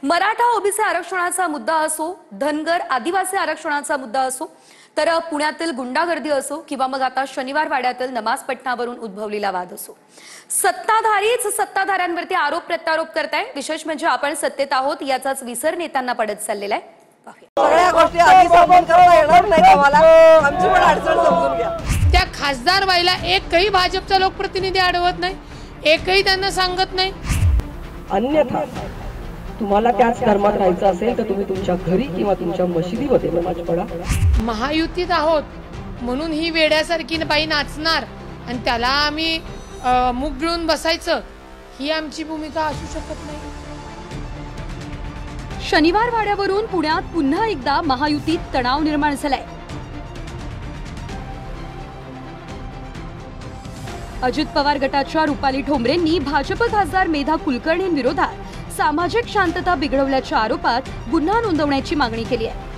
Maratha OBC आरक्षणाचा मुद्दा असो, धनगर आदिवासी आरक्षणाचा मुद्दा असो, तर पुण्यातील गुंडागर्दी असो किंवा मग आता शनिवार वाड्यातील नमाज पठणावरून उद्भवलेला वाद असो, सत्ताधारीच सत्ताधाऱ्यांवरती आरोप प्रत्यारोप करताय। विशेष म्हणजे आपण सत्तेत आहोत याचाच विसर नेत्यांना पडत चाललेला आहे। सगळ्या गोष्टी आधी समजून करता येणार नाही आम्हाला, आमची पण अडचण समजून घ्या। त्या खासदार व्हायला एकही भाजपचा लोकप्रतिनिधी अडवत नाही, एकही त्यांना सांगत नाही। अन्यथा तुम्हाला त्याच धर्मात राहायचं असेल तर तुम्ही तुमच्या घरी किंवा तुमच्या मशिदीमध्ये नमाज पढा। महायुतीत आहोत म्हणून ही वेड्यासारखी बाई नाचणार आणि त्याला आम्ही मुख गिळून बसायचं, ही आमची भूमिका असू शकत नाही। शनिवार वाड्यावरून पुण्यात पुन्हा एकदा महायुतीत तणाव निर्माण झालाय। अजित पवार गटाच्या रुपाली ठोंबरेंनी भाजप खासदार मेधा कुलकर्णींविरोधात सामाजिक शांतता बिघडवल्याच्या आरोपात गुन्हा नोंदवण्याची मागणी केली आहे।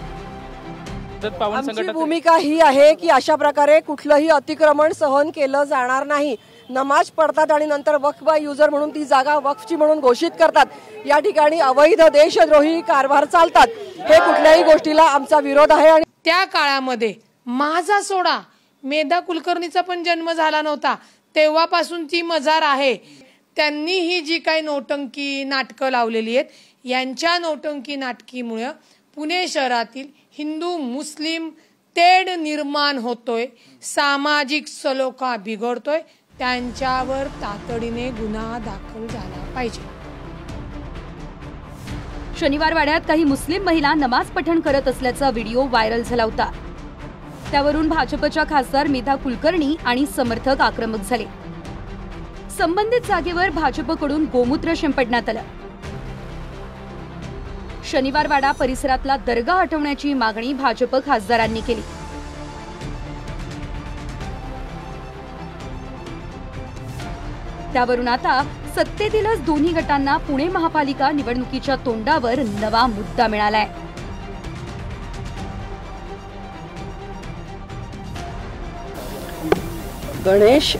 आमची भूमिका ही आहे की अशा प्रकारे कुठलंही अतिक्रमण सहन केलं जाणार नाही। नमाज पडतात आणि नंतर वक्फ बाय युजर म्हणून ती जागा वक्फची म्हणून घोषित करतात। या ठिकाणी अवैध देशद्रोही कारभार चालतात। हे कुठल्याही गोष्टीला आमचा विरोध आहे। आणि त्या काळामध्ये माझा सोडा मेधा कुलकर्णीचा पण जन्म झाला नव्हता, तेव्हापासून ती मजार आहे। त्यांनी ही जी काही नोटंकी नाटकं लावलेली आहेत, यांच्या नोटंकी नाटकीमुळे पुणे शहरातील हिंदू मुस्लिम तेढ निर्माण होतोय, सामाजिक सलोखा बिघडतोय। त्यांच्यावर तातडीने गुन्हा दाखल झाला पाहिजे। शनिवार वाड्यात काही मुस्लिम महिला नमाज पठण करत असल्याचा व्हिडिओ व्हायरल झाला होता। त्यावरून भाजपच्या खासदार मेधा कुलकर्णी आणि समर्थक आक्रमक झाले। संबंधित जागेवर भाजपकडून गोमूत्र शिंपडण्यात आलं। शनिवार वाडा परिसरातला दर्गा हटवण्याची मागणी भाजप खासदारांनी केली। त्यावरून आता सत्तेतीलच दोन्ही गटांना पुणे महापालिका निवडणुकीच्या तोंडावर नवा मुद्दा मिळालाय। गणेश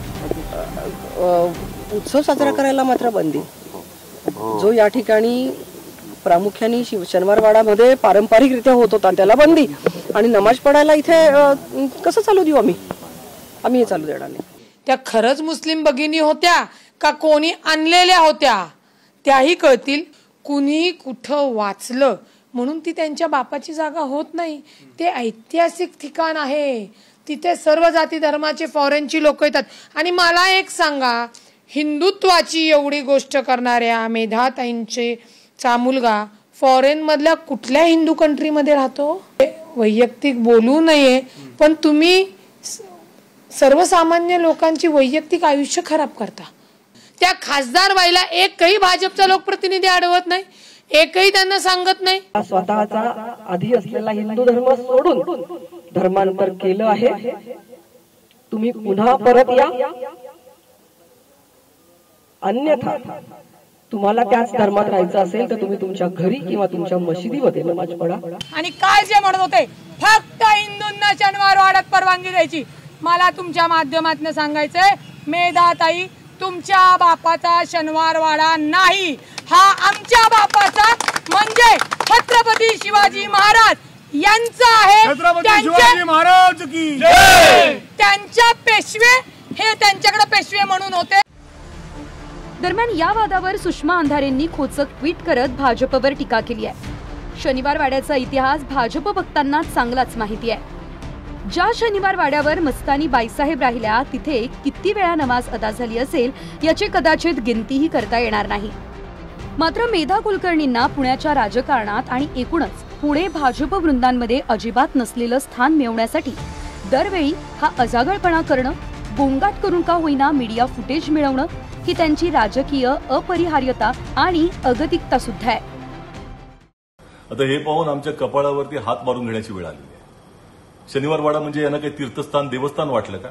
उत्सव साजरा करायला मात्र बंदी, जो या ठिकाणी प्रामुख्याने शनिवार वाड्यामध्ये पारंपरिकरित्या होत होता त्याला बंदी, आणि नमाज पडायला इथे कसं चालू देऊ आम्ही हे चालू देणार नाही। त्या खरंच मुस्लिम भगिनी होत्या का कोणी आणलेल्या होत्या त्याही कळतील। कुणी कुठं वाचलं म्हणून ती त्यांच्या बापाची जागा होत नाही। ते ऐतिहासिक ठिकाण आहे, तिथे सर्व जाती धर्माचे फॉरेनची लोक येतात। आणि मला एक सांगा, हिंदुत्वाची एवढी गोष्ट करणाऱ्या मेधाताईंचे चा मुलगा फॉरेन मधल्या कुठल्या हिंदू कंट्रीमध्ये राहतो? वैयक्तिक बोलू नये, पण तुम्ही सर्वसामान्य लोकांची वैयक्तिक आयुष्य खराब करता। त्या खासदार व्हायला एकही भाजपचा लोकप्रतिनिधी अडवत नाही, एकही त्यांना सांगत नाही। स्वतःचा आधी असलेला हिंदू धर्म सोडून धर्मांतर केलं आहे। तुम्ही पुन्हा परत या, अन्यथा तुम्हाला त्याच धर्मात राहायचं असेल तर तुम्ही तुमच्या घरी किंवा तुमच्या मशिदीमध्ये नमाज पढा। आणि काय जे म्हणत होते फक्त हिंदूंना शनिवार वाड्यात परवानगी द्यायची, मला तुमच्या माध्यमातून सांगायचंय, मेधाताई तुमच्या बापाचा शनिवार वाडा नाही, हा आमच्या बापाचा म्हणजे छत्रपती शिवाजी महाराज यांचा आहे। त्यांच्या पेशवे हे त्यांच्याकडे पेशवे म्हणून होते। दरम्यान या वादावर सुषमा अंधारेंनी खोचक ट्विट करत भाजपवर टीका केली आहे। शनिवार वाड्याचा इतिहास भाजप भक्तांना चांगलाच माहिती आहे। ज्या शनिवार वाड्यावर मस्तानी बाईसाहेब राहिल्या तिथे किती वेळा नमाज अदा झाली असेल याची कदाचित गिनतीही करता येणार नाही। मात्र मेधा कुलकर्णींना पुण्याच्या राजकारणात आणि एकूणच पुणे भाजप वृंदांमध्ये अजिबात नसलेलं स्थान मिळवण्यासाठी दरवेळी हा अजागळपणा करणं, गोंगाट करून का होईना मीडिया फुटेज मिळवणं ही त्यांची राजकीय अपरिहार्यता आणि अगतिकता सुद्धा आहे। आता हे पाहून आमच्या कपाळावरती हात मारून घेण्याची वेळ आली आहे। शनिवार वाडा म्हणजे यांना काही तीर्थस्थान देवस्थान वाटलं का?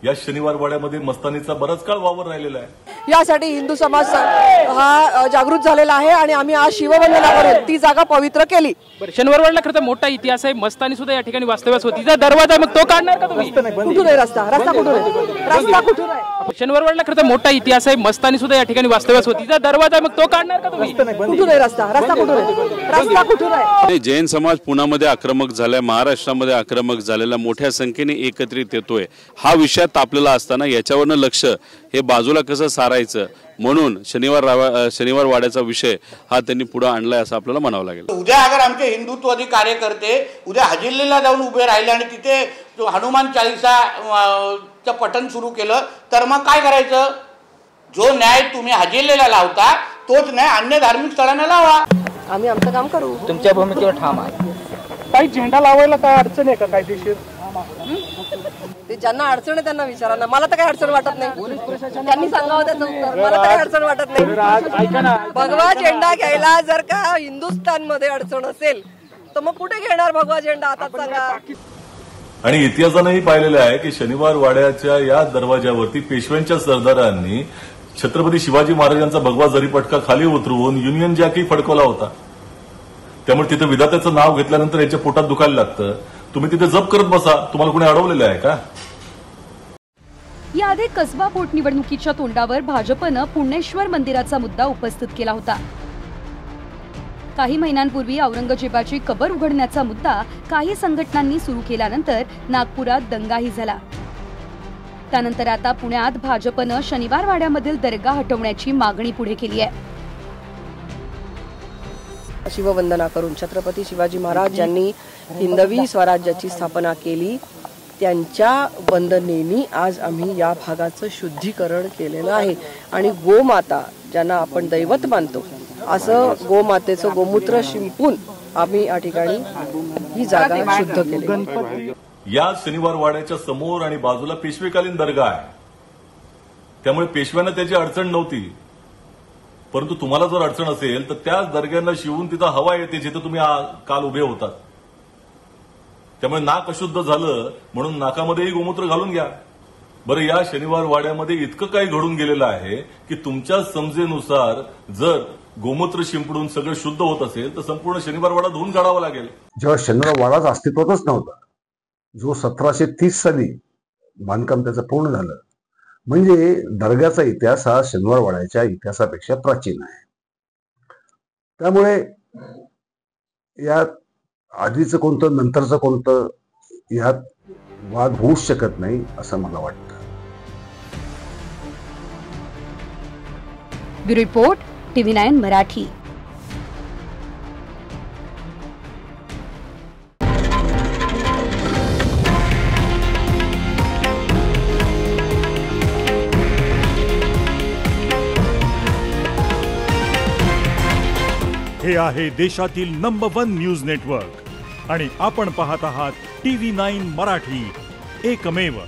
या शनिवार वाड्यामध्ये मस्तानीचा बराच काळ वावर राहिलेला आहे। यासाठी हिंदू समाज हा जागृत झालेला आहे आणि आम्ही आज शिववंदना करून ती जागा पवित्र केली। शनिवार वाड्याला खरं तर मोठा इतिहास आहे, मस्तानी सुद्धा या ठिकाणी वास्तव्यास होती। दरवाजा मग तो काढणार का तुम्ही? कुठून आहे रस्ता कुठून आहे? शनिवारवाड्याला खरं तर मोठा इतिहास आहे. मस्तानी सुद्धा या ठिकाणी वास्तव्यास होती. तिचा दरवाजा मग तो काढणार का तुम्ही? कुठून आहे रस्ता कुठून आहे? रस्ता कुठून आहे? जैन समाज पुण्यामध्ये आक्रमक झालाय, महाराष्ट्रामध्ये आक्रमक झालेला मोठ्या संख्येने एकत्रित येतोय. हा विषय तापलेला असताना याच्यावरनं लक्ष हे बाजूला कसं सारायचं म्हणून शनिवार वाड्याचा विषय हा त्यांनी पुढे आणलाय असं आपल्याला म्हणावं लागेल. उद्या अगर आमचे हिंदुत्ववादी कार्यकर्ते उद्या हजिल्लीला जाऊन उभे राहिले आणि तिथे हनुमान चालीसा पठण सुरू केलं तर मग काय करायचं? जो न्याय तुम्ही हजिल्लीला लावता तोच न्याय अन्य धार्मिक स्थळांना लावा. आम्ही आमचं काम करू. तुमच्या भूमिकेवर ठाम आहे. काही झेंडा लावायला काय अडचण आहे का कायदेशीर? ते ज्यांना अडचण आहे त्यांना विचारा ना. मला तर काही अडचण वाटत नाही. त्यांनी सांगावं त्याचं उत्तर. मला तर काही अडचण वाटत नाही. भगवा झेंडा घ्यायला जर का हिंदुस्थान मध्ये अडचण असेल तर मग कुठे घेणार भगवा झेंडा? आता सांगा. आणि इतिहासानंही पाहिलेलं आहे की शनिवार वाड्याच्या या दरवाजावरती पेशव्यांच्या सरदारांनी छत्रपती शिवाजी महाराजांचा भगवा जरीपटका खाली उतरवून युनियन जॅकही फडकवला होता. त्यामुळे तिथे विधात्याचं नाव घेतल्यानंतर याच्या पोटात दुखायला लागतं. तुम्ही तिथे जप करत बसा. तुम्हाला कोणी अडवलेलं आहे का? याआधी कसबा पोटनिवडणुकीच्या तोंडावर भाजपनं पुणेश्वर मंदिराचा मुद्दा उपस्थित केला होता. काही महिन्यांपूर्वी औरंगजेबाची कबर उघडण्याचा मुद्दा काही संघटनांनी सुरू केल्यानंतर नागपुरात दंगाही झाला. त्यानंतर आता पुण्यात भाजपनं शनिवार वाड्यामधील दर्गा हटवण्याची मागणी पुढे केली आहे. शिववंदना करून छत्रपती शिवाजी महाराज ज्यांनी हिंदवी स्वराज्याची स्थापना केली त्यांच्या वंदनेनी आज आम्ही या भागाचं शुद्धीकरण केलेलं आहे. आणि गोमाता ज्यांना आपण दैवत मानतो असं गोमातेचं गोमूत्र शिंपून आम्ही या ठिकाणी ही जागा शुद्ध केली. या शनिवार वाड्याच्या समोर आणि बाजूला पेशवेकालीन दर्गा आहे. त्यामुळे पेशव्यांना त्याची अडचण नव्हती. परंतु तुम्हाला जर अडचण असेल तर त्याच दर्ग्यांना शिवून तिथं हवा येते जिथं तुम्ही काल उभे होतात. त्यामुळे नाक अशुद्ध झालं म्हणून नाकामध्येही गोमूत्र घालून घ्या. बरं, या शनिवार वाड्यामध्ये इतकं काही घडून गेलेलं आहे की तुमच्या समजेनुसार जर गोमूत्र शिंपडून सगळं शुद्ध होत असेल तर संपूर्ण शनिवार वाडा धुवून काढावा लागेल. जेव्हा शनिवार वाडाच अस्तित्वातच नव्हता, जो 1730 साली बांधकाम त्याचं पूर्ण झालं, म्हणजे दर्ग्याचा इतिहास हा शनिवार वाड्याच्या इतिहासापेक्षा प्राचीन आहे. त्यामुळे यात आधीचं कोणतं नंतरचं कोणतं यात वाद होऊच शकत नाही असं मला वाटतं. Bureau report TV9 Marathi. हे आहे देशातील नंबर 1 न्यूज नेटवर्क आणि आपण पाहत आहात TV9 मराठी, एकमेव.